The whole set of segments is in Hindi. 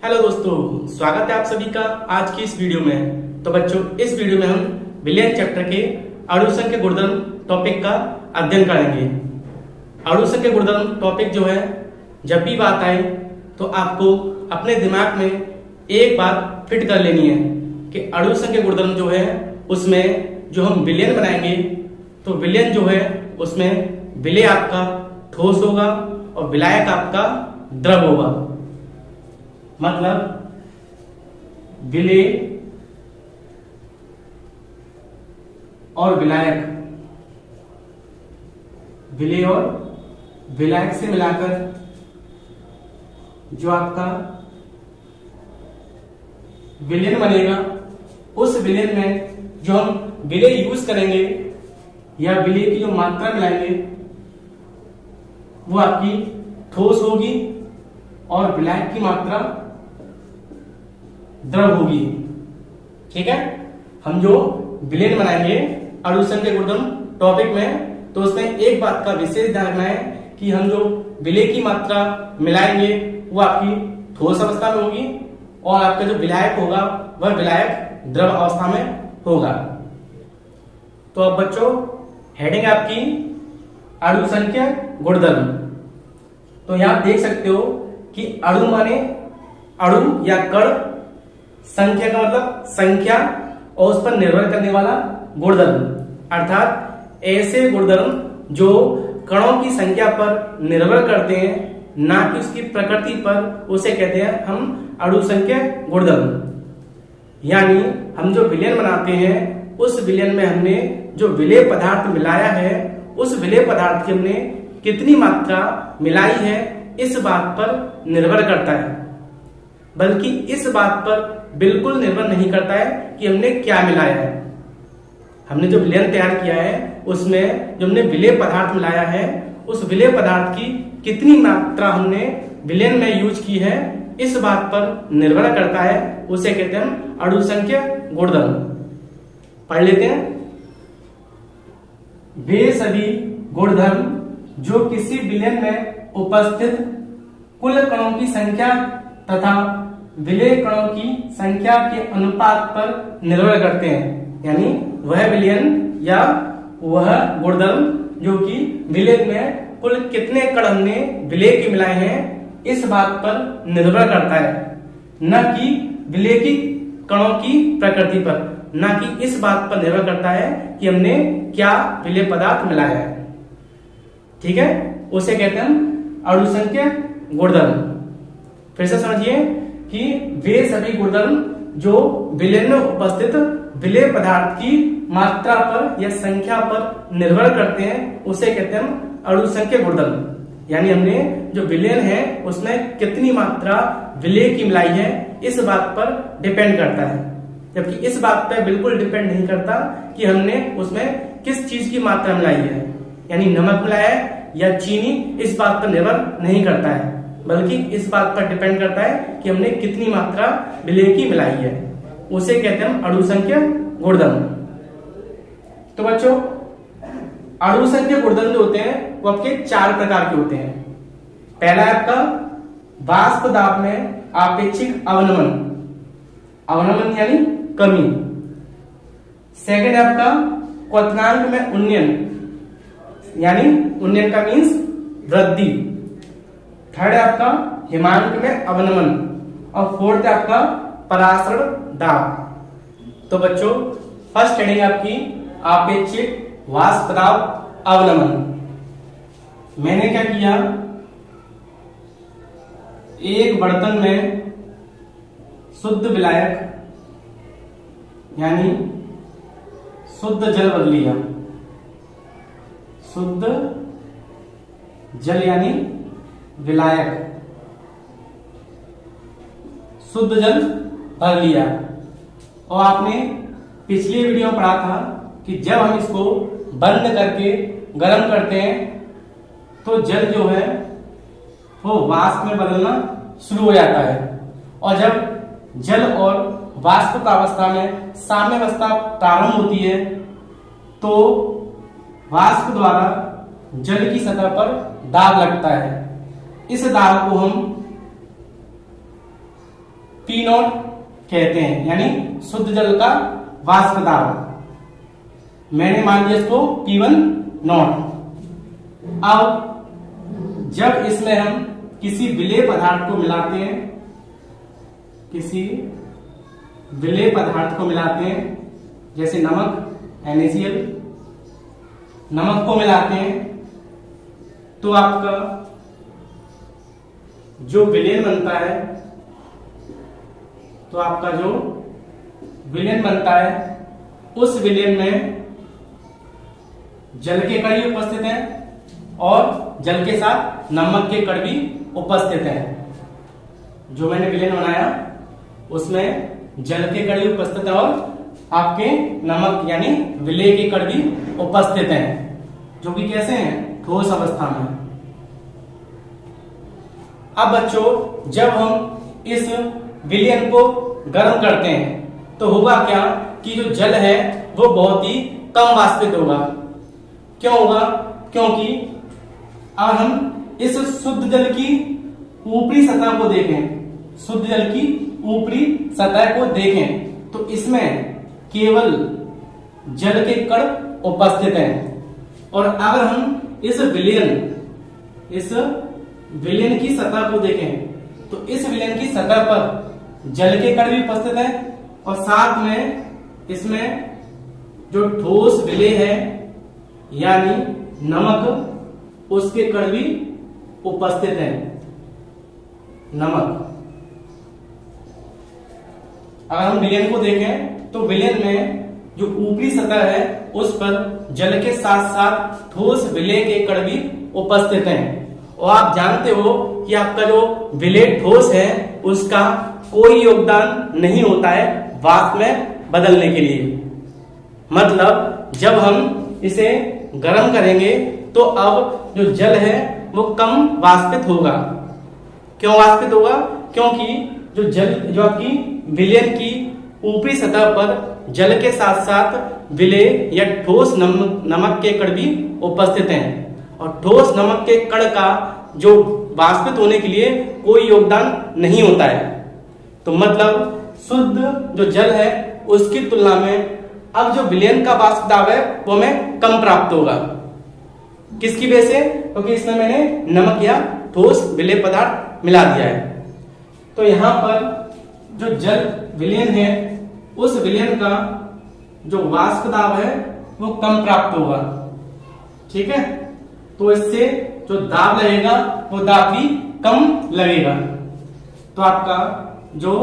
हेलो दोस्तों, स्वागत है आप सभी का आज की इस वीडियो में। तो बच्चों, इस वीडियो में हम विलयन चैप्टर के अणुसंख्य के गुणधर्म टॉपिक का अध्ययन करेंगे। अणुसंख्य के गुणधर्म टॉपिक जो है, जब भी बात आए तो आपको अपने दिमाग में एक बात फिट कर लेनी है कि अणुसंख्य के गुणधर्म जो है उसमें जो हम विलयन बनाएंगे तो विलयन जो है उसमें विलेय आपका ठोस होगा और विलायक आपका द्रव होगा। मतलब विलेय और विलायक, विलेय और विलायक से मिलाकर जो आपका विलयन बनेगा, उस विलयन में जो हम विलेय यूज करेंगे या विलेय की जो मात्रा मिलाएंगे वो आपकी ठोस होगी और विलायक की मात्रा द्रव होगी। ठीक है, हम जो विलयन बनाएंगे अणुसंख्य के गुणधर्म टॉपिक में, तो उसमें एक बात का विशेष ध्यान रखना है कि हम जो विलेय की मात्रा मिलाएंगे वो आपकी ठोस अवस्था में होगी और आपका जो विलायक होगा वह विलायक द्रव अवस्था में होगा। तो अब बच्चों, हेडिंग आपकी अणुसंख्य गुणधर्म। तो यहां देख सकते हो कि अणु माने अणु या कण, संख्या का मतलब संख्या और उस पर निर्भर करने वाला गुणधर्म, अर्थात ऐसे गुणधर्म जो कणों की संख्या पर निर्भर करते हैं, ना कि उसकी प्रकृति पर, उसे कहते हैं हम अणुसंख्य गुणधर्म। यानी हम जो विलयन बनाते हैं उस विलयन में हमने जो विलेय पदार्थ मिलाया है, उस विलेय पदार्थ की हमने कितनी मात्रा मिलाई है इस बात पर निर्भर करता है, बल्कि इस बात पर बिल्कुल निर्भर नहीं करता है कि हमने क्या मिलाया है। हमने जो विलयन तैयार किया है उसमें जो हमने विलेय पदार्थ मिलाया है, उस विलेय पदार्थ की कितनी मात्रा हमने विलयन में यूज की है इस बात पर निर्भर करता है, उसे कहते हैं हम अणुसंख्य गुणधर्म। पढ़ लेते हैं। वे सभी गुणधर्म जो किसी विलयन में उपस्थित कुल कणों की संख्या तथा विलेय कणों की संख्या के अनुपात पर निर्भर करते हैं। यानी वह विलयन या वह गुणधर्म जो कि विलयन में कुल कितने कण हमने विलेय के मिलाए हैं इस बात पर निर्भर करता है, न कि विलेय की कणों की प्रकृति पर, न कि इस बात पर निर्भर करता है कि हमने क्या विलेय पदार्थ मिलाया है। ठीक है, उसे कहते हैं हम अणुसंख्य गुणधर्म। फिर से समझिए कि वे सभी गुणधर्म जो विलयन में उपस्थित विलेय पदार्थ की मात्रा पर या संख्या पर निर्भर करते हैं, उसे कहते हैं हम अणुसंख्य गुणधर्म। यानी हमने जो विलयन है उसमें कितनी मात्रा विलेय की मिलाई है इस बात पर डिपेंड करता है, जबकि इस बात पर बिल्कुल डिपेंड नहीं करता कि हमने उसमें किस चीज की मात्रा मिलाई है। यानी नमक मिलाया है या चीनी, इस बात पर निर्भर नहीं करता है, बल्कि इस बात पर डिपेंड करता है कि हमने कितनी मात्रा विलेय की मिलाई है, उसे कहते हैं हम अणुसंख्य गुणधर्म। तो बच्चों, अणुसंख्य गुणधर्म जो होते हैं वो आपके 4 प्रकार के होते हैं। पहला है आपका वाष्प दाब में आपेक्षिक अवनमन, अवनमन यानी कमी। सेकंड है आपका क्वथनांक में उन्नयन, यानी उन्नयन का मीन्स वृद्धि। थर्ड है आपका हिमांक में अवनमन और फोर्थ है आपका परासरण दाब। तो बच्चों, फर्स्ट हेडिंग आपकी आपेक्षिक वाष्प दाब अवनमन। मैंने क्या किया, एक बर्तन में शुद्ध विलायक यानी शुद्ध जल भर लिया, शुद्ध जल यानी विलायक, शुद्ध जल भर लिया। और आपने पिछली वीडियो में पढ़ा था कि जब हम इसको बंद करके गर्म करते हैं तो जल जो है वो वाष्प में बदलना शुरू हो जाता है, और जब जल और वाष्प अवस्था में साम्यावस्था प्रारंभ होती है तो वाष्प द्वारा जल की सतह पर दाब लगता है। इस दाब को हम पी नॉट कहते हैं, यानी शुद्ध जल का वाष्प दाब। मैंने मान लिया इसको P1 नॉट। अब जब इसमें हम किसी विलेय पदार्थ को मिलाते हैं, किसी विलेय पदार्थ को मिलाते हैं, जैसे नमक NaCl, नमक को मिलाते हैं, तो आपका जो विलेन बनता है, तो आपका जो विलेन बनता है उस विलेन में जल के कण भी उपस्थित हैं और जल के साथ नमक के कण भी उपस्थित हैं। जो मैंने विलेन बनाया उसमें जल के कण भी उपस्थित है और आपके नमक यानी विलेय के कण भी उपस्थित हैं, जो कि कैसे हैं, ठोस अवस्था में। अब बच्चों, जब हम इस विलेन को गर्म करते हैं तो होगा क्या कि जो जल है वो बहुत ही कम वाष्पित होगा। क्यों होगा? क्योंकि अब हम इस शुद्ध जल की ऊपरी सतह को देखें, शुद्ध जल की ऊपरी सतह को देखें तो इसमें केवल जल के कण उपस्थित हैं। और अगर हम इस विलेन की सतह को देखें तो इस विलेन की सतह पर जल के कण भी उपस्थित हैं और साथ में इसमें जो ठोस विलेय है यानी नमक, उसके कण भी उपस्थित हैं। नमक, अगर हम विलेन को देखें तो विलेन में जो ऊपरी सतह है उस पर जल के साथ साथ ठोस विलेय के कण भी उपस्थित हैं। और आप जानते हो कि आपका जो विलेय ठोस है उसका कोई योगदान नहीं होता है वाष्प में बदलने के लिए। मतलब जब हम इसे गर्म करेंगे तो अब जो जल है वो कम वाष्पित होगा। क्यों वाष्पित होगा? क्योंकि जो आपकी विलेन की ऊपरी सतह पर जल के साथ साथ विलेय या ठोस नमक के कण भी उपस्थित हैं और ठोस नमक के कण का जो वाष्पित होने के लिए कोई योगदान नहीं होता है। तो मतलब शुद्ध जो जल है उसकी तुलना में अब जो विलेन का वाष्प दाब है वो हमें कम प्राप्त होगा। किसकी वजह से? क्योंकि इसमें मैंने नमक या ठोस विलेय पदार्थ मिला दिया है। तो यहां पर जो जल विलेन है उस विलेन का जो वाष्प दाब है वो कम प्राप्त होगा। ठीक है, तो इससे जो दाब लगेगा वो दाब भी कम लगेगा। तो आपका जो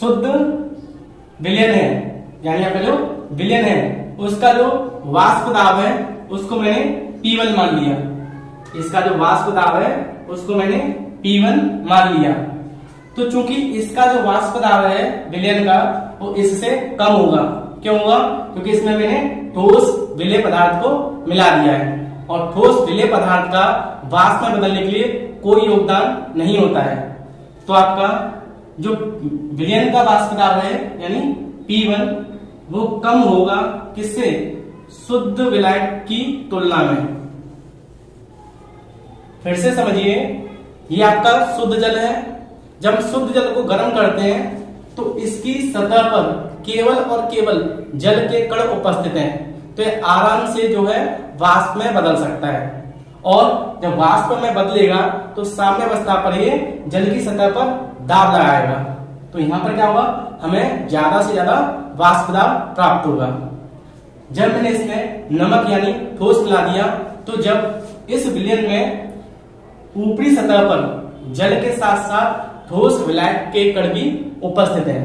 शुद्ध विलेन है यानी आपका जो विलेन है उसका जो वाष्प दाब है उसको मैंने P1 मान लिया। इसका जो वाष्प दाब है उसको मैंने P1 मान लिया। तो चूंकि इसका जो वाष्प दाब है विलेन का वो इससे कम होगा। क्यों होगा? क्योंकि इसमें मैंने ठोस विलेय पदार्थ को मिला दिया है और ठोस विलेय पदार्थ का वाष्प में बदलने के लिए कोई योगदान नहीं होता है। तो आपका जो विलेन का वाष्प दाब है यानी P1 वो कम होगा किससे? शुद्ध विलायक की तुलना में। फिर से समझिए, ये आपका शुद्ध जल है। जब हम शुद्ध जल को गर्म करते हैं तो इसकी सतह पर केवल और केवल जल के कण उपस्थित हैं, तो ये आराम से जो है वाष्प में बदल सकता है। और जब वाष्प में बदलेगा तो साम्य अवस्था पर ये जल की सतह पर दाब लगाएगा। तो यहां पर क्या होगा? हमें ज्यादा से ज्यादा वाष्प दाब प्राप्त होगा। जब मैंने इसमें नमक यानी ठोस मिला दिया तो जब इस विलेन में ऊपरी सतह पर जल के साथ साथ ठोस विलायक के कण भी उपस्थित हैं,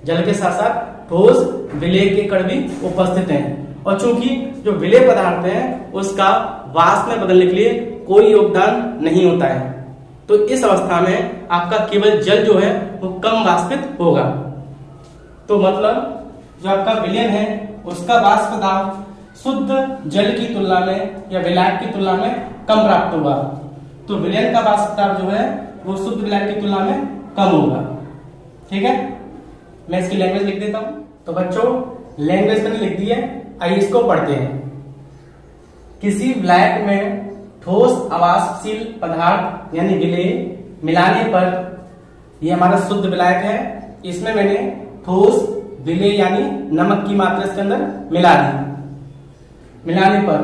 जल के साथ साथ ठोस विलेय के कण भी उपस्थित हैं और चूंकि जो विलेय पदार्थ है उसका वाष्प में बदलने के लिए कोई योगदान नहीं होता है, तो इस अवस्था में आपका केवल जल जो है वो कम वाष्पित होगा। तो मतलब जो आपका विलेन है उसका वाष्प दाब शुद्ध जल की तुलना में या विलायक की तुलना में कम प्राप्त होगा। तो विलेन का वाष्प दाब जो है वो शुद्ध विलायक की तुलना में कम होगा। ठीक है, मैं इसकी लैंग्वेज लिख देता हूं। तो बच्चों लैंग्वेज मैंने लिख दी है, आइए इसको पढ़ते हैं। किसी विलायक में ठोस अवाष्पशील पदार्थ यानी विलेय मिलाने पर ये हमारा शुद्ध विलायक है, इसमें मैंने ठोस विलेय यानी नमक की मात्रा इसके अंदर मिला दी। मिलाने पर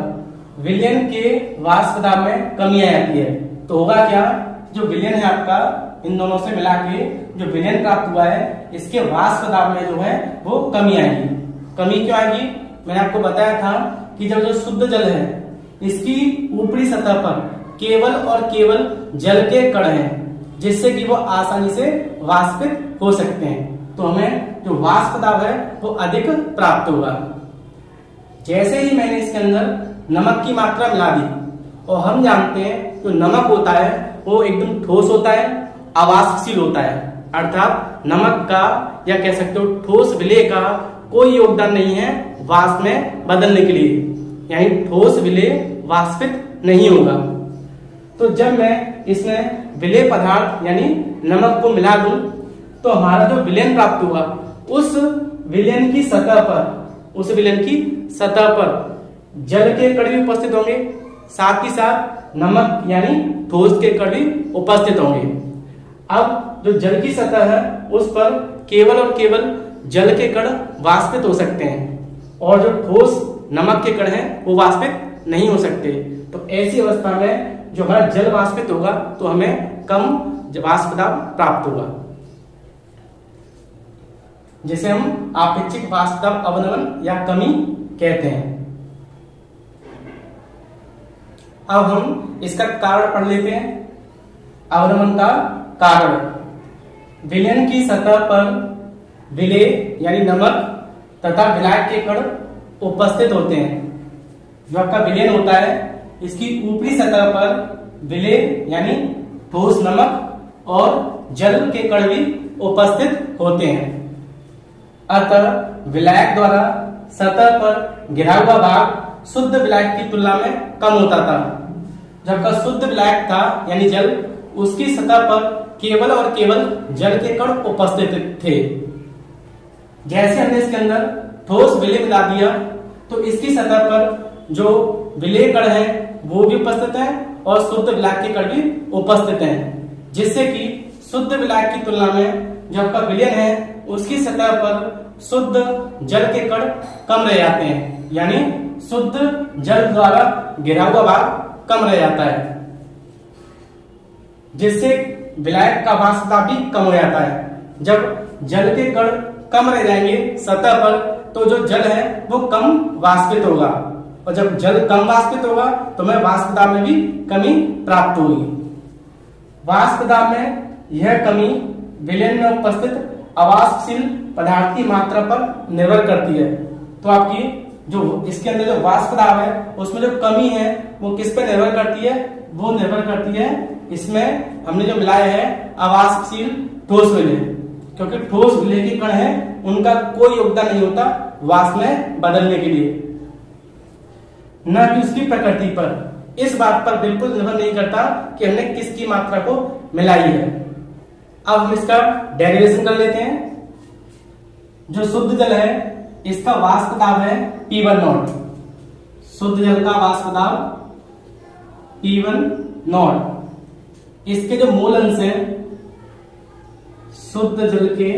विलयन के वाष्प दाब में कमी आ जाती है। तो होगा क्या, जो विलयन है आपका इन दोनों से मिला के जो विलयन प्राप्त हुआ है इसके वाष्प दाब में जो है वो कमी आएगी। कमी क्यों आएगी, मैंने आपको बताया था कि जब जो शुद्ध जल है इसकी ऊपरी सतह पर केवल और केवल जल के कण हैं, जिससे कि वो आसानी से वाष्पित हो सकते हैं, तो हमें जो वाष्प दाब है वो अधिक प्राप्त होगा। जैसे ही मैंने इसके अंदर नमक की मात्रा मिला दी, और हम जानते हैं जो नमक होता है वो एकदम ठोस होता है, अवाष्पशील होता है, अर्थात नमक का या कह सकते हो ठोस विलेय का कोई योगदान नहीं है वाष्प में बदलने के लिए, यानी ठोस विलेय वाष्पित नहीं होगा। तो जब मैं इसमें विलेय पदार्थ यानी नमक को मिला दूं तो हमारा जो विलयन प्राप्त हुआ उस विलयन की सतह पर जल के कण भी उपस्थित होंगे, साथ ही साथ नमक यानी ठोस के कण भी उपस्थित होंगे। अब जो जल की सतह है उस पर केवल और केवल जल के कण वाष्पित हो सकते हैं, और जो ठोस नमक के कण हैं वो वाष्पित नहीं हो सकते। तो ऐसी अवस्था में जो हमारा जल वाष्पित होगा तो हमें कम वाष्प दाब प्राप्त होगा, जिसे हम आपेक्षिक वाष्प दाब अवनमन या कमी कहते हैं। अब हम इसका कारण पढ़ लेते हैं। अवनमन का कारण, विलयन की सतह पर विलेय यानी नमक तथा विलायक के कण उपस्थित होते हैं। जो आपका विलयन होता है इसकी ऊपरी सतह पर विलेय यानी ठोस नमक और जल के कण भी उपस्थित होते हैं। अतः विलायक द्वारा सतह पर घिरा हुआ भाग शुद्ध विलायक की तुलना में कम होता था। जबकि शुद्ध विलायक था यानी जल, उसकी सतह पर केवल और केवल जल के कण उपस्थित थे। जैसे हमने इसके अंदर ठोस विलेय मिला दिया तो इसकी सतह पर जो विलेय कण है वो भी उपस्थित है और शुद्ध विलायक के कण भी उपस्थित हैं, जिससे कि शुद्ध विलायक की तुलना में जो आपका विलयन है उसकी सतह पर शुद्ध जल के कण कम रह जाते हैं, यानी शुद्ध जल द्वारा घिरा हुआ भाग कम रह जाता है, जिससे विलायक का वाष्प दाब भी कम हो जाता है। जब जल के कण कम रह जाएंगे सतह पर तो जो जल है वो कम वाष्पित होगा, और जब जल कम वाष्पित होगा तो हमें वाष्प दाब में भी कमी प्राप्त होगी। वाष्प दाब में यह कमी विलयन में उपस्थित अवाष्पशील पदार्थ की मात्रा पर निर्भर करती है। तो आपकी जो इसके अंदर जो वाष्प दाब है उसमें जो कमी है वो किस पे निर्भर करती है, वो निर्भर करती है इसमें हमने जो मिलाया है अवाष्पशील ठोस विलेय, क्योंकि ठोस विलेय के कण है उनका कोई योगदान नहीं होता वाष्प में बदलने के लिए, न कि उसकी प्रकृति पर। इस बात पर बिल्कुल निर्भर नहीं करता कि हमने किसकी मात्रा को मिलाई है। अब हम इसका डेरिवेशन कर लेते हैं। जो शुद्ध जल है इसका वाष्प दाब है P1 नॉट। शुद्ध जल का वाष्प दाब P1 नॉट। इसके जो मोल अंश है शुद्ध जल के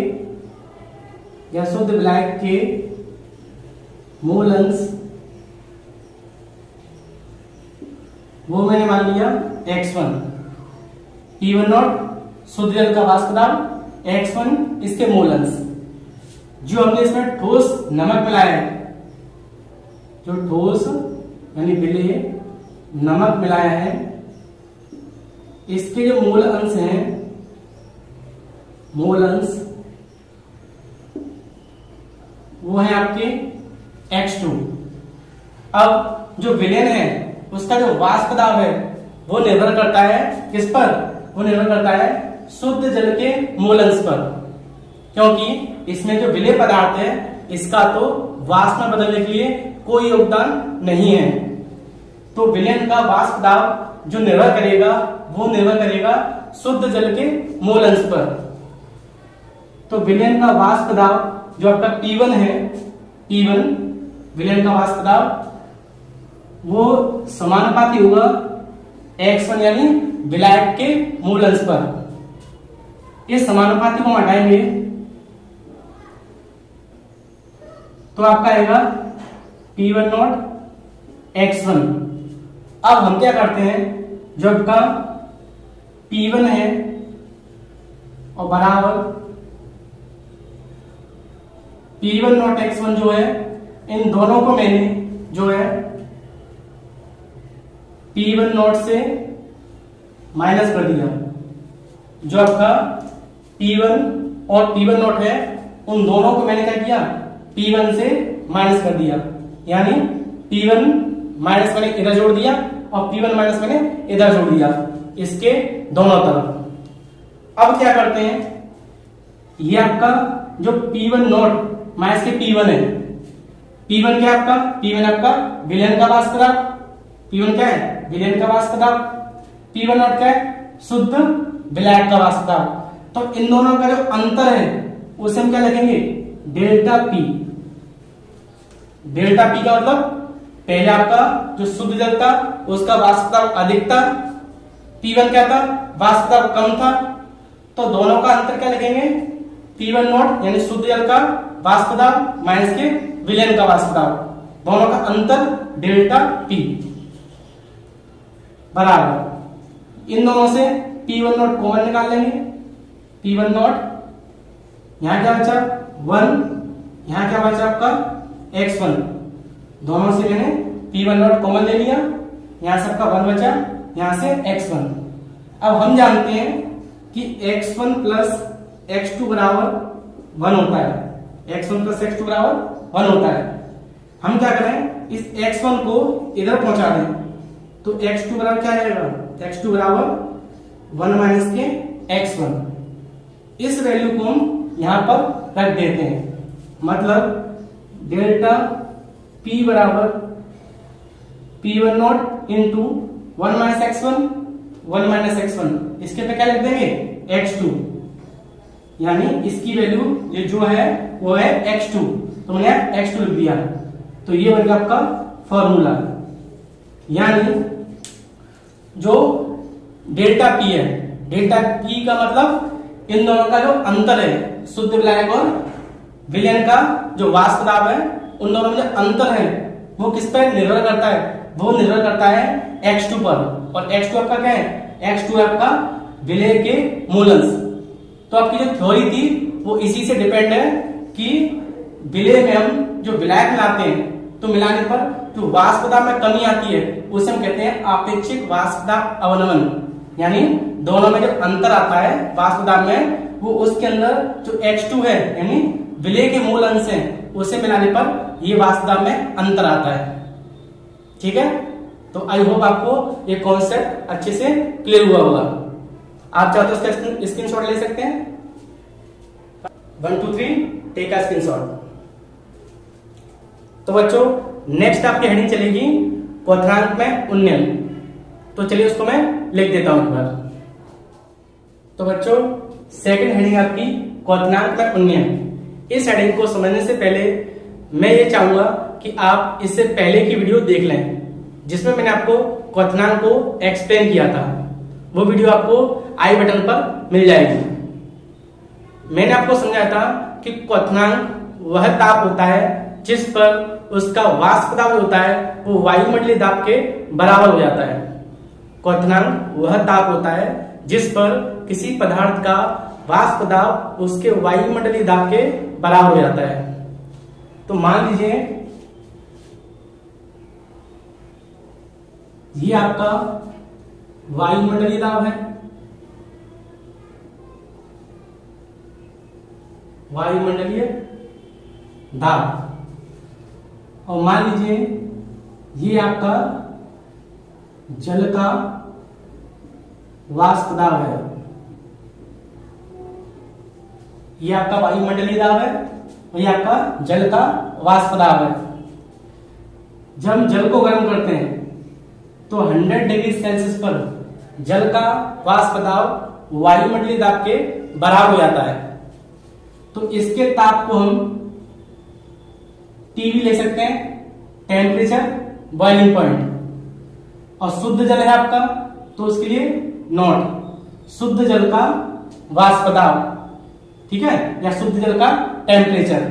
या शुद्ध विलायक के मोल अंश वो मैंने मान लिया x1। P1 नॉट शुद्ध जल का वाष्प दाब, x1 इसके मोल अंश। जो हमने इसमें ठोस नमक मिलाया है, जो ठोस यानी विलेय नमक मिलाया है, इसके जो मोल अंश हैं, मोल अंश वो है आपके x2। अब जो विलयन है उसका जो वाष्प दाब है वो निर्भर करता है किस पर, वो निर्भर करता है शुद्ध जल के मोल अंश पर, क्योंकि इसमें जो विलेय पदार्थ है इसका तो वाष्प में बदलने के लिए कोई योगदान नहीं है। तो विलयन का वाष्प दाब जो निर्भर करेगा वो निर्भर करेगा शुद्ध जल के मोल अंश पर। तो विलयन का वाष्प दाब जो आपका P1 है, P1 विलयन का वाष्प दाब वो समानुपाती होगा x1 यानी विलायक के मोल अंश पर। इस समानुपाती को हटाएंगे तो आपका आएगा P1 नॉट x1। अब हम क्या करते हैं, जो आपका P1 है और बराबर P1 नॉट x1 जो है, इन दोनों को मैंने जो है P1 नॉट से माइनस कर दिया। जो आपका P1 और P1 नॉट है, उन दोनों को मैंने क्या किया, P1 से माइनस कर दिया। यानी P1 माइनस मैंने इधर जोड़ दिया और P1 माइनस मैंने इधर जोड़ दिया, इसके दोनों तरफ। अब क्या करते हैं, ये आपका जो P1 नॉट माइनस के P1 है, P1 क्या है आपका, P1 आपका विलयन का वाष्प दाब। P1 क्या है, विलयन का वाष्प दाब। P1 नॉट क्या है, शुद्ध विलायक का वाष्प दाब। तो इन दोनों का जो अंतर है उसे हम क्या लिखेंगे, डेल्टा पी। डेल्टा पी का मतलब पहले आपका जो शुद्ध जल था उसका वाष्प दाब अधिक था, P1 क्या था, वाष्प दाब कम था। तो दोनों का अंतर क्या लिखेंगे, P1 नॉट यानी शुद्ध जल का वाष्प दाब माइनस के विलयन का वाष्प दाब, दोनों का अंतर डेल्टा पी बराबर। इन दोनों से P1 नॉट कॉमन निकाल लेंगे। P1 नॉट यहां क्या बचा 1, यहां क्या बचा आपका x1। दोनों से मैंने P1 नॉट कॉमन ले लिया, यहां से आपका 1 बचा, यहां से x1। अब हम जानते हैं कि x1 प्लस x2 बराबर 1 होता है। x1 प्लस x2 बराबर 1 होता है। हम क्या करें, इस x1 को इधर पहुंचा दें तो x2 बराबर क्या आएगा, x2 बराबर 1 माइनस के x1। इस वैल्यू को हम यहां पर रख देते हैं। मतलब डेल्टा P बराबर P1 not into 1 minus x1, 1 minus x1, इसके पे क्या लिख देंगे x2। यानी इसकी वैल्यू ये जो है वो है x2, तो मैंने x2 लिख दिया। तो ये बन गया आपका फॉर्मूला। यानी जो डेल्टा P है, डेल्टा P का मतलब इन दोनों का जो अंतर है, शुद्ध विलायक और विलयन का जो वाष्प दाब है, उन दोनों में जो अंतर है वो किस पर निर्भर करता है, वो निर्भर करता है x2 पर। और x2 आपका क्या है, x2 आपका विलय के मूल अंश। तो आपकी जो थ्योरी थी वो इसी से डिपेंड है कि विलय में हम जो विलायक मिलाते हैं तो मिलाने पर जो वाष्प दाब में कमी आती है उसे हम कहते हैं आपेक्षिक वाष्प दाब अवनमन। यानी दोनों में जो अंतर आता है वाष्प दाब में, वो उसके अंदर जो x2 है यानी विलय के मूल अंश है उसे मिलाने पर ये वाष्प दाब में अंतर आता है। ठीक है, तो आई होप आपको ये कॉन्सेप्ट अच्छे से क्लियर हुआ होगा। आप चाहो तो इसका स्क्रीनशॉट ले सकते हैं। 1 2 3 टेक अ स्क्रीनशॉट। तो बच्चों नेक्स्ट आपकी हेडिंग चलेगी क्वथनांक में उन्नयन। तो चलिए उसको मैं लिख देता हूं एक बार। तो बच्चों सेकंड हेडिंग आपकी क्वथनांक में उन्नयन। इस हेडिंग को समझने से पहले मैं ये चाहूंगा कि आप इससे पहले की वीडियो देख लें जिसमें मैंने आपको क्वथनांक को एक्सप्लेन किया था। वो वीडियो आपको आई बटन पर मिल जाएगी। मैंने आपको समझाया था कि क्वथनांक वह ताप होता है जिस पर उसका वाष्प दाब होता है वो वायुमंडलीय दाब के बराबर हो जाता है। क्वथनांक वह ताप होता है जिस पर किसी पदार्थ का वाष्प दाब उसके वायुमंडलीय दाब के बराबर हो जाता है। तो मान लीजिए ये आपका वायुमंडलीय दाब है, वायुमंडलीय दाब। और मान लीजिए ये आपका जल का वाष्प दाब है, ये आपका वायुमंडलीय दाब है और ये आपका जल का वाष्प दाब है। जब हम जल को गर्म करते हैं तो 100 डिग्री सेल्सियस पर जल का वाष्प दाब वायुमंडलीय दाब के बराबर हो जाता है। तो इसके ताप को हम टीवी ले सकते हैं, टेम्परेचर बॉइलिंग पॉइंट। और शुद्ध जल है आपका तो उसके लिए नॉट, शुद्ध जल का वाष्प दाब, ठीक है, या शुद्ध जल का टेम्परेचर।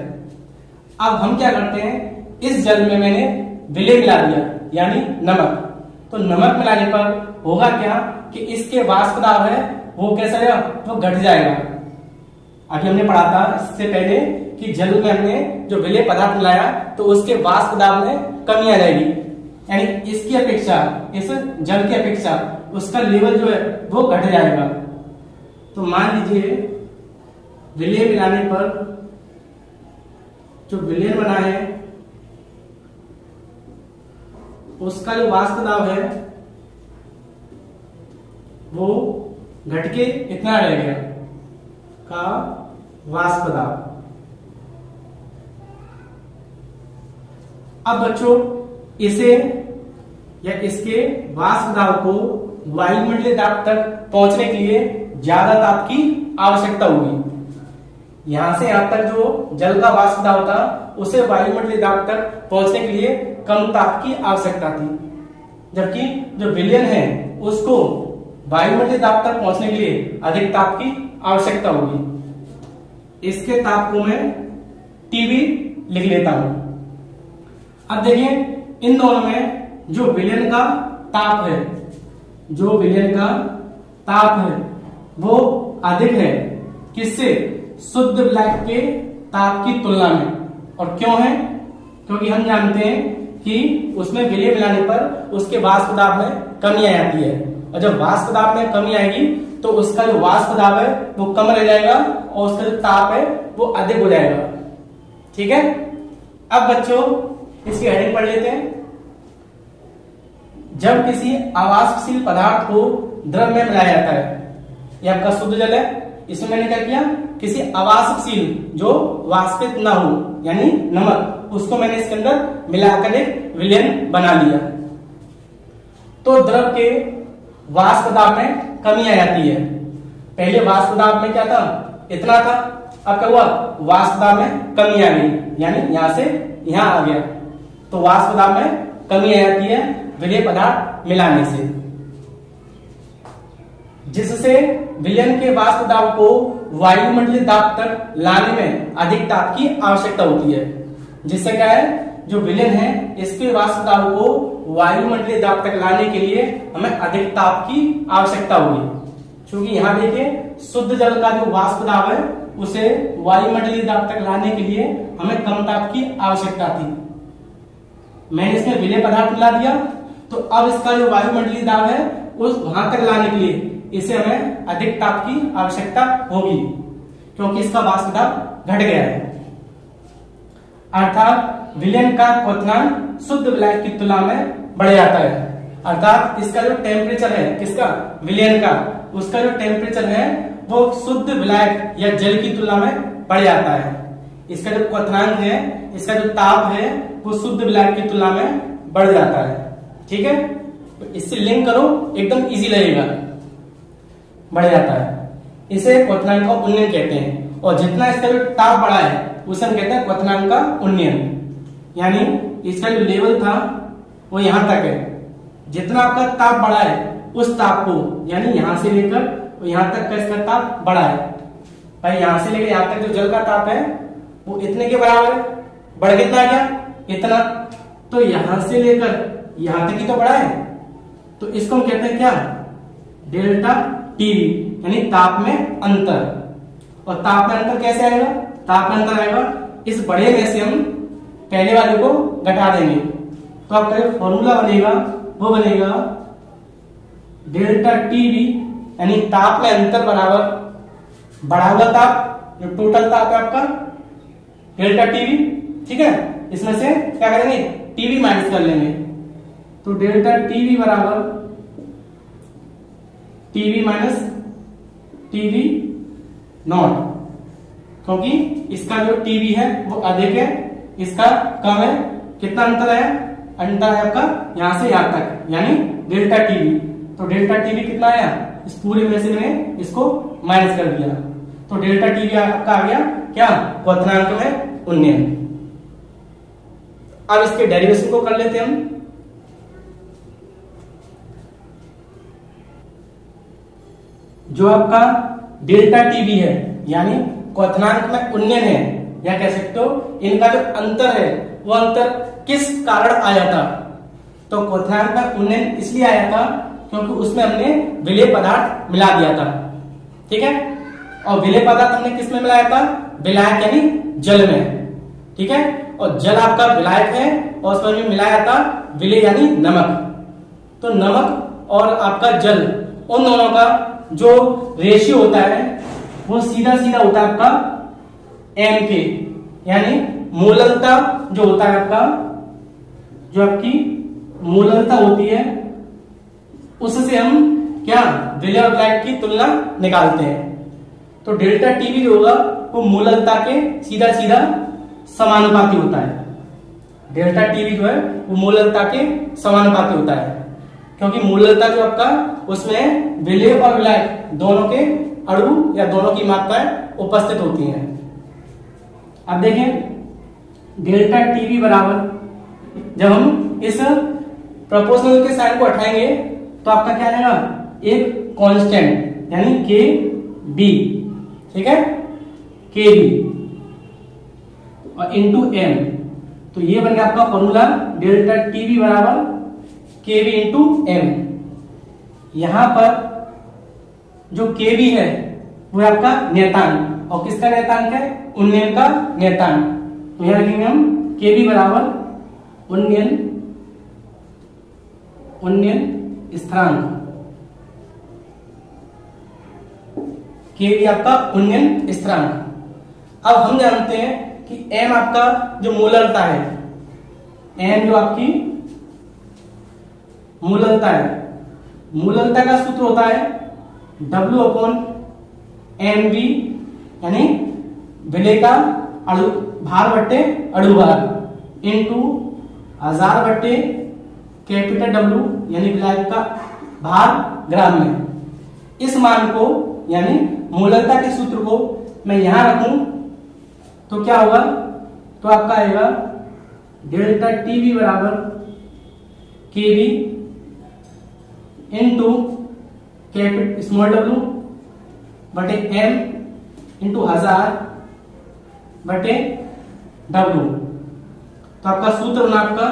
अब हम क्या करते हैं, इस जल में मैंने विलेय मिला दिया यानी नमक। तो नमक मिलाने पर होगा क्या कि इसके वाष्प दाब है वो कैसा रहेगा, वो घट जाएगा। अभी हमने पढ़ा था इससे पहले कि जल में हमने जो विलेय पदार्थ मिलाया तो उसके वाष्प दाब में कमी आ जाएगी, यानी इसकी अपेक्षा, इस जल की अपेक्षा उसका लेवल जो है वो घट जाएगा। तो मान लीजिए विलेय मिलाने पर जो विलेय बना है उसका जो वाष्प दाब है वो घट के इतना रह गया का वाष्प दाब। अब बच्चों इसे या इसके वाष्प दाब को वायुमंडलीय दाब तक पहुंचने के लिए ज्यादा ताप की आवश्यकता होगी। यहां से यहां तक जो जल का वाष्प दाब था उसे वायुमंडलीय दाब तक पहुंचने के लिए कम ताप की आवश्यकता थी, जबकि जो विलयन है उसको वायुमंडलीय दाब तक पहुंचने के लिए अधिक ताप की आवश्यकता होगी। इसके ताप को मैं टीवी लिख लेता हूं। अब देखिए इन दोनों में जो विलयन का ताप है, जो विलयन का ताप है वो अधिक है किससे, शुद्ध विलायक के ताप की तुलना में। और क्यों है, क्योंकि हम जानते हैं कि उसमें विलय मिलाने पर उसके वाष्प दाब में कमी आ जाती है, और जब वाष्प दाब में कमी आएगी तो उसका जो वाष्प दाब है वो कम रह जाएगा और उसका जो ताप है वो अधिक हो जाएगा। ठीक है, अब बच्चों इसकी हेडिंग पढ़ लेते हैं। जब किसी अवाष्पशील पदार्थ को द्रव में मिलाया जाता है, यह आपका शुद्ध जल है, इसमें मैंने क्या किया, किसी अवाष्पशील जो वाष्पित ना हो यानी नमक, उसको मैंने इसके अंदर मिलाकर एक विलयन बना लिया। तो द्रव के वाष्प दाब में कमी आ जाती है। पहले वाष्प दाब में क्या था, इतना था, अब क्या हुआ, वाष्प दाब में कमी आ गई, यानी यहां से यहां आ गया। तो वाष्प दाब में कमी आ जाती है विलय पदार्थ मिलाने से, जिससे विलयन के वाष्प दाब को वायुमंडलीय दाब तक लाने में अधिक ताप की आवश्यकता होती है। जिससे क्या है, जो विलयन है इसके वाष्प दाब को वायुमंडलीय दाब तक लाने के लिए हमें अधिक ताप की आवश्यकता होगी। क्योंकि यहां देखिए शुद्ध जल का जो वाष्प दाब है उसे वायुमंडलीय दाब तक लाने के लिए हमें कम ताप की आवश्यकता थी। मैंने इसमें विलय पदार्थ मिला दिया, तो अब इसका जो वायुमंडलीय दाब है उस वहां तक लाने के लिए इसे हमें अधिक ताप की आवश्यकता होगी, क्योंकि इसका वाष्प दाब घट गया है। अर्थात विलयन का क्वथनांक शुद्ध विलायक की तुलना में बढ़ जाता है। अर्थात इसका जो टेम्परेचर है, किसका, विलयन का, उसका जो टेम्परेचर है वो शुद्ध विलायक या जल की तुलना में बढ़ जाता है। इसका जो क्वथनांक है, इसका जो ताप है वो शुद्ध विलायक की तुलना में बढ़ जाता है। ठीक है, तो इससे लिंक करो, एकदम इजी लगेगा, बढ़ जाता है। इसे क्वथनांक का उन्नयन कहते हैं, और जितना इसका जो ताप बढ़ा है उसे हम कहते हैं क्वथनांक का उन्नयन। यानी इसका जो लेवल था वो यहां तक है, जितना आपका ताप बढ़ा है उस ताप को, यानी यहां से लेकर यहां तक का इसका ताप बढ़ा है। भाई यहां से लेकर यहां तक जो जल का ताप है वो इतने के बराबर है, बढ़ कितना गया, इतना। तो यहां से लेकर यहां तक ही तो बढ़ा है, तो इसको हम कहते हैं क्या, डेल्टा टीवी, यानी ताप में अंतर। और ताप में अंतर कैसे आएगा, ताप में अंतर आएगा इस बड़े में से हम पहले वाले को घटा देंगे, तो आपका जो फॉर्मूला बनेगा वो बनेगा डेल्टा टीवी, यानी ताप में अंतर बराबर बढ़ा हुआ ताप, जो टोटल ताप है आपका डेल्टा टीवी। ठीक है, इसमें से क्या करेंगे, टीवी माइनस कर लेंगे, तो डेल्टा टीवी बराबर टीवी माइनस टीवी नॉट, क्योंकि इसका जो टीवी है वो अधिक है, इसका कम है। कितना अंतर है, अंतर है आपका यहां से यहां तक, यानी डेल्टा टीवी। तो डेल्टा टीवी कितना आया, इस पूरे में से मैंने इसको माइनस कर दिया, तो डेल्टा टीवी आपका आ गया क्या, क्वथनांक में उन्नयन। अब इसके डेरिवेशन को कर लेते हैं हम। जो आपका डेल्टा टी भी है, यानी क्वथनांक में उन्नयन है, या कह सकते हो इनका जो अंतर है वो अंतर किस कारण आया था। तो क्वथनांक में उन्नयन इसलिए आया था क्योंकि उसमें हमने विलेय पदार्थ मिला दिया था, ठीक है। और विलेय पदार्थ हमने किस में मिलाया था, विलायक यानी जल में, ठीक है। और जल आपका विलायक है और उसमें हमने मिलाया था विलेय यानी नमक। तो नमक और आपका जल, उन दोनों का जो रेशियो होता है वो सीधा सीधा होता है आपका m के, यानी मूललता जो होता है आपका, जो आपकी मूललता होती है उससे हम क्या विलेय और विलायक की तुलना निकालते हैं। तो डेल्टा टीवी जो होगा वो मूललता के सीधा सीधा समानुपाती होता है। डेल्टा टीवी जो है वो मूललता के समानुपाती होता है, क्योंकि मूललता जो आपका उसमें विलेय और विलायक दोनों के अणु या दोनों की मात्राएं उपस्थित होती हैं। अब देखें डेल्टा टीवी बराबर, जब हम इस प्रोपोर्शनल के साइन को हटाएंगे तो आपका क्या आएगा, एक कांस्टेंट यानी के बी, ठीक है, के बी और इंटू एम। तो ये बन गया आपका फॉर्मूला डेल्टा टीवी बराबर के बी इंटू एम। यहां पर जो के बी है वो आपका नियतांक, और किसका नियतांक है, उन्नयन का नियतांक। तो यहां लिखेंगे हम के बी बराबर उन्नयन स्थिरांक, के बी आपका उन्नयन स्थिरांक। अब हम जानते हैं कि m आपका जो मूललता है, m जो आपकी मूललता है, मूललता का सूत्र होता है W अपॉन mv, यानी विलेय का अणु भार बट्टे अणु भार इंटू 1000 बट्टे कैपिटल W, यानी विलायक का भार ग्राम में। इस मान को यानी मूललता के सूत्र को मैं यहां रखूं तो क्या होगा, तो आपका आएगा डेल्टा टीवी बराबर K B into capital small W बटे एम इंटू 1000 बटे डब्ल्यू। तो आपका सूत्र होना आपका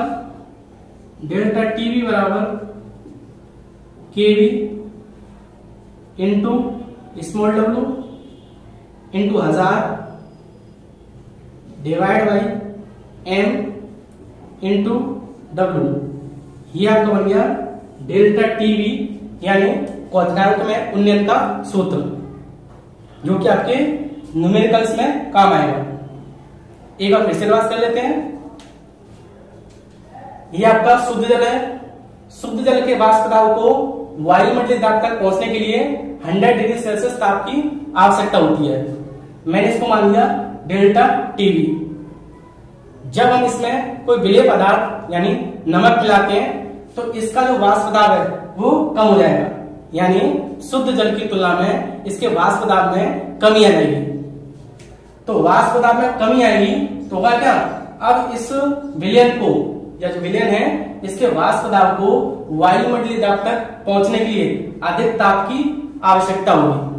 डेल्टा टीवी बराबर K B into small W into 1000 divide by M into W. ये आपका बन गया डेल्टा टीवी, यानी क्वथनांक में उन्नयन का सूत्र, जो कि आपके न्यूमेरिकल्स में काम आएगा। एक बार फिर से बात कर लेते हैं। ये आपका शुद्ध जल है। शुद्ध जल के वाष्प दाब को वायुमंडलीय दाब तक पहुंचने के लिए 100 डिग्री सेल्सियस ताप की आवश्यकता होती है। मैंने इसको मान लिया डेल्टा टीवी। जब हम इसमें कोई विलेय पदार्थ यानी नमक मिलाते हैं तो इसका जो वाष्प दाब है वो कम हो जाएगा, यानी शुद्ध जल की तुलना में इसके वाष्प दाब में कमी आ जाएगी। तो वाष्प दाब में कमी आएगी तो होगा क्या, अब इस विलयन को या जो विलयन है इसके वाष्प दाब को वायुमंडलीय दाब तक पहुंचने के लिए अधिक ताप की आवश्यकता होगी।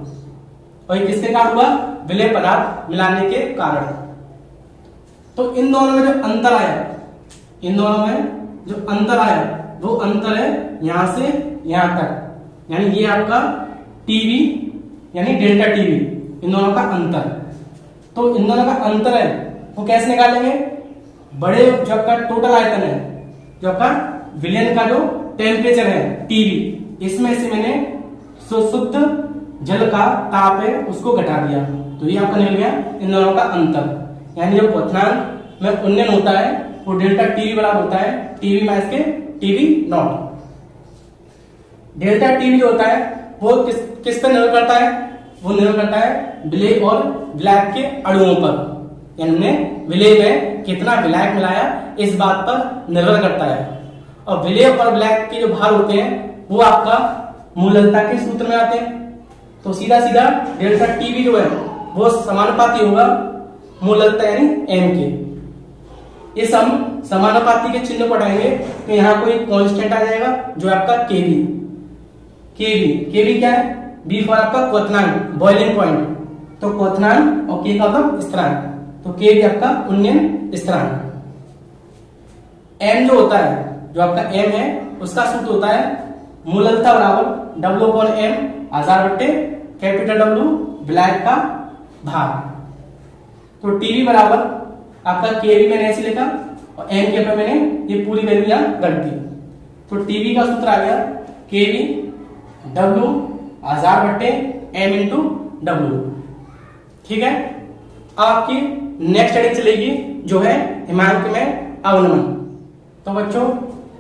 और ये किसके कारण हुआ, विलेय पदार्थ मिलाने के कारण। तो इन दोनों में जो अंतर आया, इन दोनों में जो अंतर आया वो अंतर है यहां से यहां तक, यानी ये आपका टीवी यानी डेल्टा टीवी, इन दोनों का अंतर। तो इन दोनों का अंतर है वो कैसे निकालेंगे, बड़े जो आपका टोटल आयतन है, जो आपका विलयन का जो टेम्परेचर है टीवी, इसमें से मैंने शुद्ध जल का ताप है उसको घटा दिया, तो ये आपका निकल गया इन दोनों का अंतर। यानी जो क्वथनांक में उन्नयन होता है वो डेल्टा टीवी बराबर होता है टीवी माइनस के टीवी नॉट। डेल्टा टीवी जो होता है वो किस पर निर्भर करता है, वो निर्भर करता है विलेय और विलायक के अणुओं पर, यानी हमने विलेय में कितना विलायक मिलाया इस बात पर निर्भर करता है। और विलेय और विलायक के जो भार होते हैं वो आपका मूललता के सूत्र में आते हैं। तो सीधा सीधा डेल्टा टीवी जो है वो समानुपाती होगा मूललता यानी एम के। इस हम समानुपाती के चिन्ह को हटाएंगे तो यहाँ कोई कांस्टेंट आ जाएगा जो आपका केवी। केवी क्या है, बी फॉर आपका क्वथनांक, बॉइलिंग पॉइंट, तो क्वथनांक, और के का मतलब स्थिरांक, तो के भी आपका उन्नयन स्थिरांक। एम जो होता है, जो आपका एम है, उसका सूत्र होता है मूलतः बराबर डब्ल्यू अपॉन एम, आधार बट्टे कैपिटल डब्ल्यू, ब्लैक का भाग। तो टीवी बराबर आपका के भी मैंने ऐसे लिखा और एम के पे मैंने ये पूरी वैल्यू यहां रख दी। तो टीवी का सूत्र आ गया के वी डब्ल्यू आधार बट्टे एम इंटू डब्ल्यू। ठीक है, अब आपकी नेक्स्ट हेडिंग चलेगी जो है हिमांक में अवनमन। तो बच्चों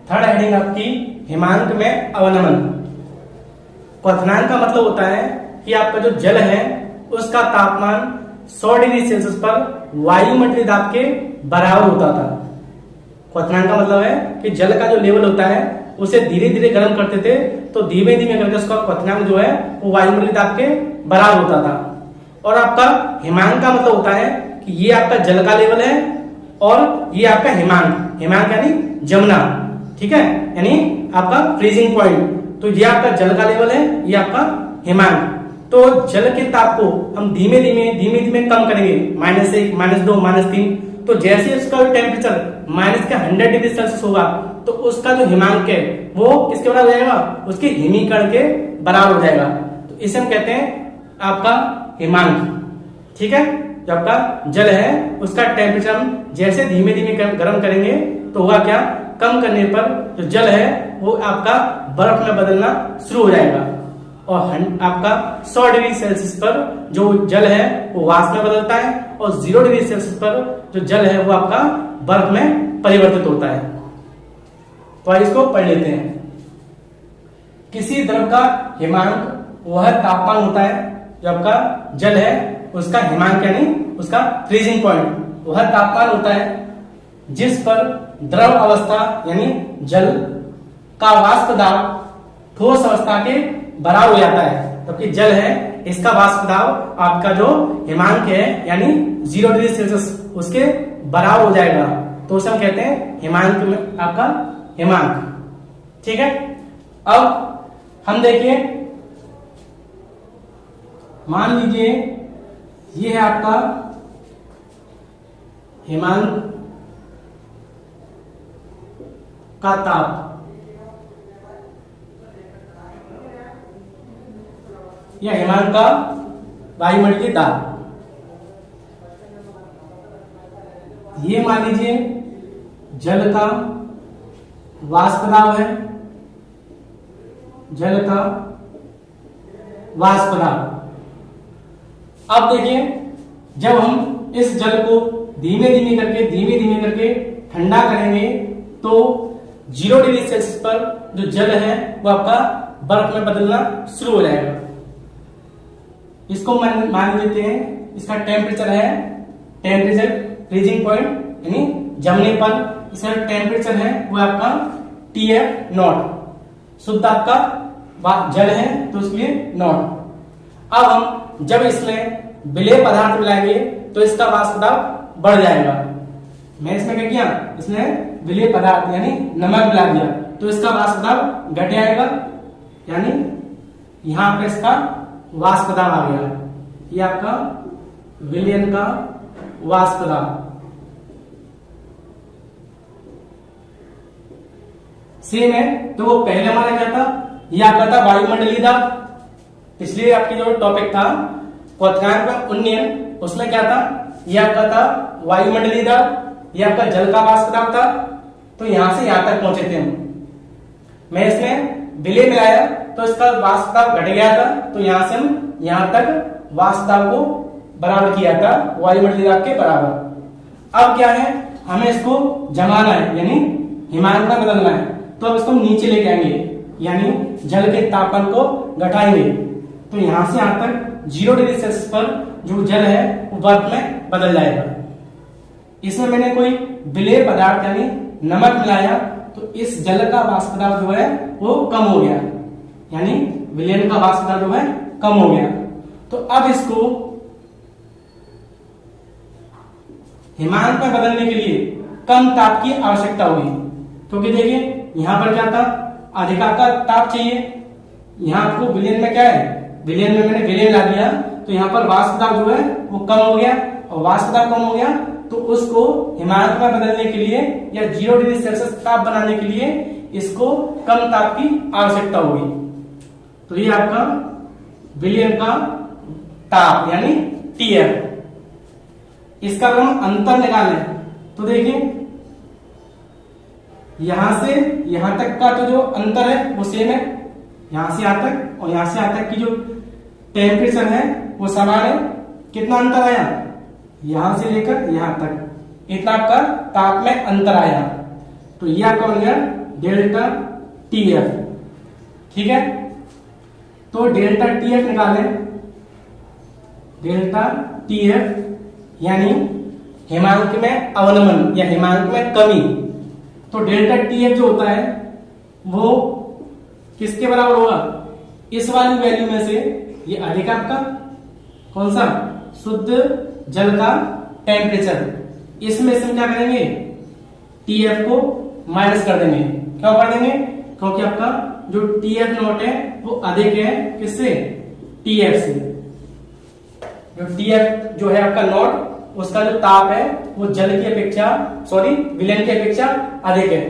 थर्ड हेडिंग आपकी हिमांक में अवनमन। क्वथनांक का मतलब होता है कि आपका जो जल है उसका तापमान 100 डिग्री सेल्सियस पर वायुमंडलीय दाब के बराबर होता था। क्वथनांक का मतलब है कि जल का जो लेवल होता है उसे धीरे धीरे गर्म करते थे, तो धीमे धीमे करके उसका क्वथनांक जो है वो वायुमंडलीय दाब के बराबर होता था। और आपका हिमांक का मतलब होता है कि ये आपका जल का लेवल है और ये आपका हिमांक, हिमांक यानी जमुना, ठीक है, यानी आपका फ्रीजिंग पॉइंट। तो ये आपका जल का लेवल है, ये आपका हिमांक। तो जल के ताप को हम धीमे धीमे कम करेंगे, -1, -2, -3। तो जैसे उसका टेम्परेचर -100 डिग्री सेल्सियस होगा तो उसका जो हिमांक है वो किसके बराबर हो जाएगा, उसके हिमीकरण के बराबर हो जाएगा। तो इसे हम कहते हैं आपका हिमांक। ठीक है, जो आपका जल है उसका टेम्परेचर हम जैसे धीमे धीमे गर्म करेंगे तो होगा क्या, कम करने पर जो जल है वो आपका बर्फ में बदलना शुरू हो जाएगा। और आपका 100 डिग्री सेल्सियस पर जो जल है वो वाष्प में बदलता है और 0 डिग्री सेल्सियस पर जो जल है वो आपका बर्फ में परिवर्तित होता है। तो आइए इसको पढ़ लेते हैं। किसी द्रव का हिमांक वह तापमान होता है जो आपका जल है उसका हिमांक यानी उसका फ्रीजिंग पॉइंट, वह तापमान होता है जिस पर द्रव अवस्था यानी जल का वाष्प दाब ठोस अवस्था के बराबर हो जाता है। जबकि जल है इसका वाष्प दाब आपका जो हिमांक है यानी 0 डिग्री सेल्सियस उसके बराबर हो जाएगा। तो उसे हम कहते हैं हिमांक में आपका हिमांक। ठीक है, अब हम देखिए, मान लीजिए ये है आपका हिमांक का ताप, या हिमांक का वायुमंडलीय दाब। ये मान लीजिए जल का वाष्प दाब है, जल का वाष्प दाब। अब देखिए जब हम इस जल को धीमे धीमे करके ठंडा करेंगे तो 0 डिग्री सेल्सियस पर जो जल है वो आपका बर्फ में बदलना शुरू हो जाएगा। इसको मान लेते हैं इसका टेम्परेचर है, टेम्परेचर फ्रीजिंग पॉइंट यानी जमने पर इसका टेम्परेचर है वो आपका TF0, शुद्ध आपका जल है तो उसके लिए नॉट। अब हम जब इसमें विलेय पदार्थ मिलाएंगे तो इसका वाष्प दाब बढ़ जाएगा। मैं इसमें क्या किया, इसमें विलेय पदार्थ यानी नमक मिला दिया तो इसका वाष्प दाब घट जाएगा, यानी यहां पे इसका वाष्प दाब आ गया। ये आपका विलयन का वाष्प दाब। सेम है, तो वो पहले माना गया था, ये आपका था वायुमंडलीय दाब। पिछले आपकी जो टॉपिक था क्वथनांक का उन्नयन, उसमें क्या था, ये आपका था वायुमंडलीय दाब, ये आपका जल का वाष्प दाब था। तो यहां से यहां तक पहुंचे थे हम। मैं इसमें विलय मिलाया तो इसका वाष्प दाब घट गया था, तो यहां से हम यहां तक वाष्प दाब को बराबर किया था वायुमंडलीय दाब के बराबर। अब क्या है, हमें इसको जमाना है यानी हिमांक में बदलना है। तो अब इसको नीचे लेके आएंगे यानी जल के तापमान को घटाएंगे। तो यहां से यहां तक 0 डिग्री सेल्सियस पर जो जल है वो बर्फ में बदल जाएगा। इसमें मैंने कोई विलेय पदार्थ यानी नमक मिलाया तो इस जल का वाष्प दाब जो है वो कम हो गया, यानी विलयन का वाष्प दाब जो है कम हो गया। तो अब इसको हिमांक में बदलने के लिए कम ताप की आवश्यकता होगी, क्योंकि देखिए यहां पर क्या था, अधिक का ताप चाहिए, यहां आपको विलयन में क्या है विलयन में मैंने विलयन ला दिया, तो यहाँ पर वाष्प दाब जो है वो कम हो गया, और वाष्प दाब कम हो गया तो उसको हिमांक में बदलने के लिए या 0 डिग्री सेल्सियस ताप बनाने के लिए इसको कम ताप की आवश्यकता होगी। तो ये आपका विलयन का ताप यानी TF। इसका अगर हम अंतर निकालें तो देखिए यहां से यहां तक का तो जो अंतर है वो सेम है, यहां से यहां तक और यहां से यहां तक की जो टेम्परेचर है वो समान है। कितना अंतर आया, यहां से लेकर यहां तक इतना आपका ताप में अंतर आया, तो ये आपका बन गया डेल्टा TF। ठीक है, तो डेल्टा TF निकालें, डेल्टा TF यानी हिमांक में अवनमन या हिमांक में कमी। तो डेल्टा TF जो होता है वो किसके बराबर होगा, इस वाली वैल्यू में से ये अधिक आपका कौन सा शुद्ध जल का टेम्परेचर, इसमें से हम क्या करेंगे TF को माइनस कर देंगे। क्यों कर देंगे, क्योंकि आपका जो TF नॉट है वो अधिक है किससे, TF से। जो TF जो है आपका नॉट, उसका जो ताप है वो जल की अपेक्षा विलयन की अपेक्षा अधिक है।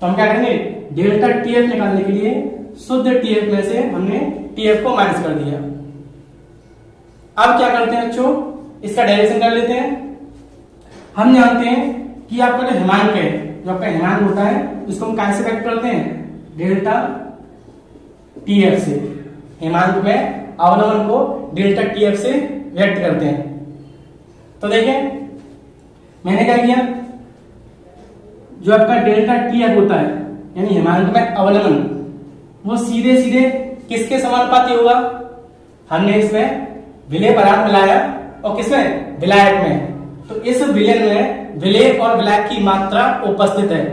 तो हम क्या करेंगे, डेल्टा TF निकालने के लिए शुद्ध TF में से हमने TF को माइनस कर दिया। अब क्या करते हैं बच्चों, इसका डायरेक्शन कर लेते हैं। हम जानते हैं कि आपका जो हिमांक है, जो आपका हिमांक होता है उसको हम कैसे व्यक्त करते हैं, डेल्टा TF से। हिमांक में अवनमन को डेल्टा TF से व्यक्त करते हैं। तो देखें मैंने क्या किया, जो आपका डेल्टा TF होता है यानी हिमांक में अवनमन, वो सीधे सीधे किसके समानुपाती होगा, हमने इसमें विलेय पदार्थ मिलाया और किसमें, विलायक में। तो इस विलयन में विलेय और विलायक की मात्रा उपस्थित है,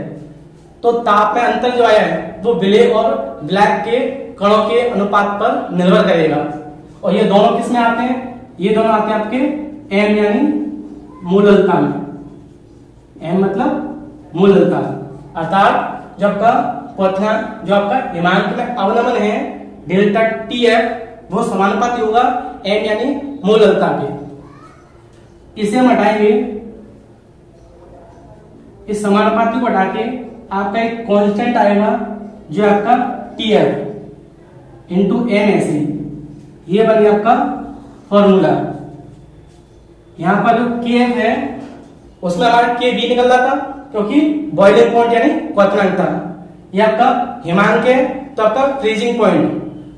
तो ताप में अंतर जो आया है वो विलेय और विलायक के कणों के अनुपात पर निर्भर करेगा। और ये दोनों किसमें आते हैं, ये दोनों आते हैं आपके M यानी मूललता में। M मतलब मूललता, अर्थात जो आपका क्वथनांक, जो आपका हिमांक में अवनमन है डेल्टा TF वो समानुपाती होगा M यानी मूललता के। इसे हम हटाएंगे, इस समानुपाती को हटा के आपका एक कांस्टेंट आएगा जो आपका TF इंटू NSE, ये बन गया आपका फॉर्मूला। यहां पर जो KF है उसमें हमारा KB निकल रहा था क्योंकि बॉइलिंग पॉइंट यानी क्वथनांक था। ये आपका हिमांक है तो आपका फ्रीजिंग पॉइंट,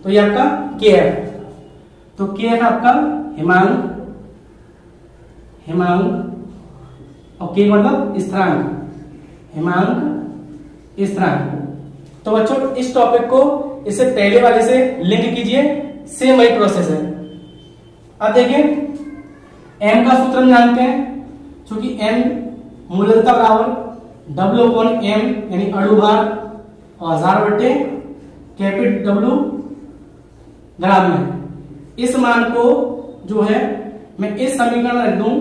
तो ये आपका KF। तो KF आपका हिमांक और K मतलब स्थिरांक, हिमांक स्थिरांक। तो बच्चों इस टॉपिक को इससे पहले वाले से लिंक कीजिए, सेम वही प्रोसेस है। अब देखिए M का सूत्र हम जानते हैं, क्योंकि M मूललता बराबर W/M यानी अणुभार और 1000/कैपिटल W ग्राम में। इस मान को जो है मैं इस समीकरण में रख दूं,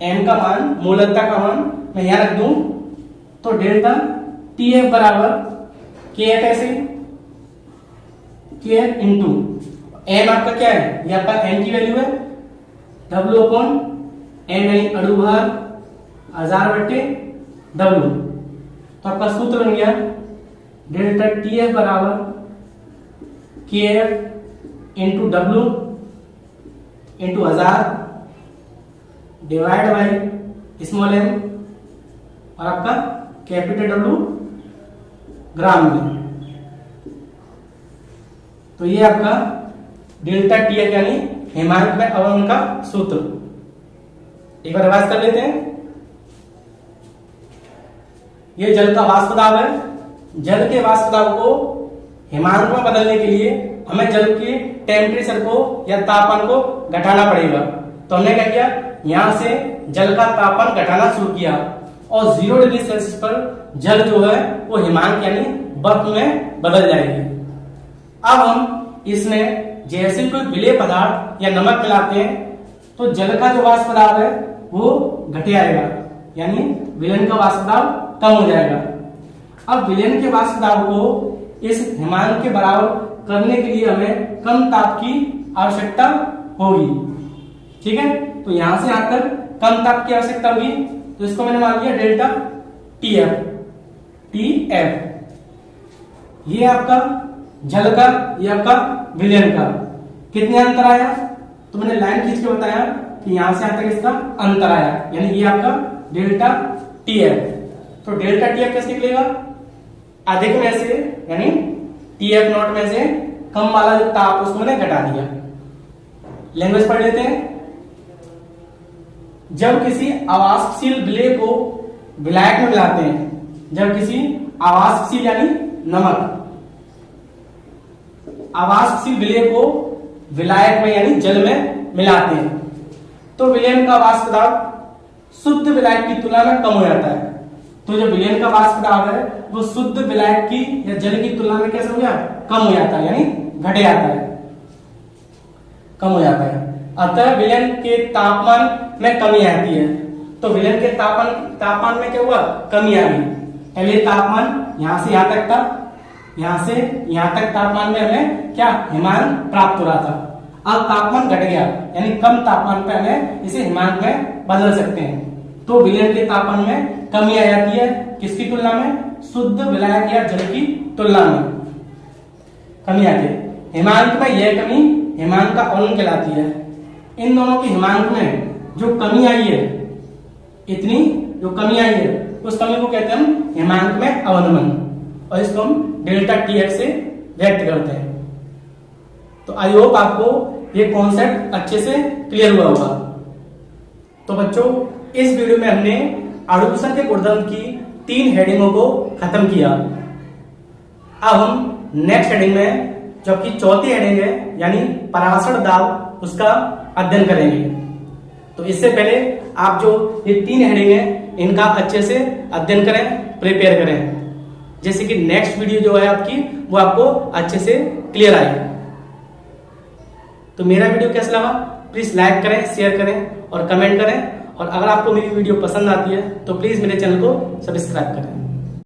M का मान मूललता का मान मैं यहां रख दूं, तो डेल्टा TF बराबर KF ऐसे KF इंटू M आपका क्या है, ये आपका M की वैल्यू है, W/M यानी अणुभार 1000/W। तो आपका सूत्र बन गया डेल्टा TF बराबर KF into W into 1000 divide by small m और आपका कैपिटल W ग्राम में। तो ये आपका डेल्टा TF यानी हिमांक में अवनमन का सूत्र। एक बार रिवाइज कर लेते हैं। ये जल का वाष्प दाब है, जल के वाष्प दाब को हिमांक में बदलने के लिए हमें जल के टेम्परेचर को या तापमान को घटाना पड़ेगा। तो हमने क्या किया, यहां से जल का तापमान घटाना शुरू किया और 0 डिग्री सेल्सियस पर जल जो है वो हिमांक यानी बर्फ में बदल जाएगी। अब हम इसमें जैसे कोई विलेय पदार्थ या नमक मिलाते हैं तो जल का जो वाष्प दाब है वो घट आएगा, यानी विलयन का वाष्प दाब कम हो जाएगा। अब विलयन के वाष्प दाब को इस हिमांक के बराबर करने के लिए हमें कम ताप की आवश्यकता होगी। ठीक है, तो यहां से यहां तक कम ताप की आवश्यकता होगी, तो इसको मैंने मान लिया डेल्टा टीएफ। ये आपका जल का, ये आपका विलयन का कितने अंतर आया, तो मैंने लाइन खींच के बताया कि यहां से यहां तक इसका अंतर आया, यानी ये आपका डेल्टा टीएफ। तो डेल्टा टीएफ कैसे निकलेगा, अधिक में से यानी टीएफ नॉट में से कम वाला जो ताप उसको मैंने घटा दिया। लैंग्वेज पढ़ लेते हैं। जब किसी अवाष्पशील विलेय को विलायक में मिलाते हैं, जब किसी अवाष्पशील यानी नमक, अवाष्पशील विलेय को विलायक में यानी जल में मिलाते हैं, तो विलयन का वाष्प दाब शुद्ध विलायक की तुलना में कम हो जाता है। तो जो विलयन का वाष्प दाब है वो शुद्ध विलायक की या जल की तुलना में कैसे हो गया, कम हो जाता है, यानी घट जाता है, कम हो जाता है। अतः विलयन के तापमान में कमी आती है। तो विलयन के तापमान में क्या हुआ, कमी आ गई। पहले तापमान यहां से यहां तक था, यहां से यहां तक तापमान में हमें क्या हिमांक प्राप्त हो रहा था। अब तापमान घट गया, यानी कम तापमान पे हमें इसे हिमांक में बदल सकते हैं। तो विलयन के तापमान में कमी आ जाती है, किसकी तुलना में, शुद्ध विलायक या जल की तुलना में कमी आती है। हिमांक में यह कमी हिमांक का अवनमन कहलाती है। इन दोनों के हिमांक में जो कमी आई है, इतनी जो कमी आई है, उस कमी को कहते हैं हम हिमांक में अवनमन, और इसको हम डेल्टा टीएफ से व्यक्त करते हैं। तो आई होप आपको ये कॉन्सेप्ट अच्छे से क्लियर हुआ होगा। तो बच्चों, इस वीडियो में हमने आड़ूषण के गुणधर्म की 3 हेडिंगों को खत्म किया। अब हम नेक्स्ट हेडिंग में, जो कि चौथी हेडिंग है, यानी पराशर दाब, उसका अध्ययन करेंगे। तो इससे पहले आप जो ये 3 हेडिंग है इनका अच्छे से अध्ययन करें, प्रिपेयर करें, जैसे कि नेक्स्ट वीडियो जो है आपकी वो आपको अच्छे से क्लियर आए। तो मेरा वीडियो कैसा लगा प्लीज लाइक करें, शेयर करें और कमेंट करें, और अगर आपको मेरी वीडियो पसंद आती है तो प्लीज मेरे चैनल को सब्सक्राइब करें।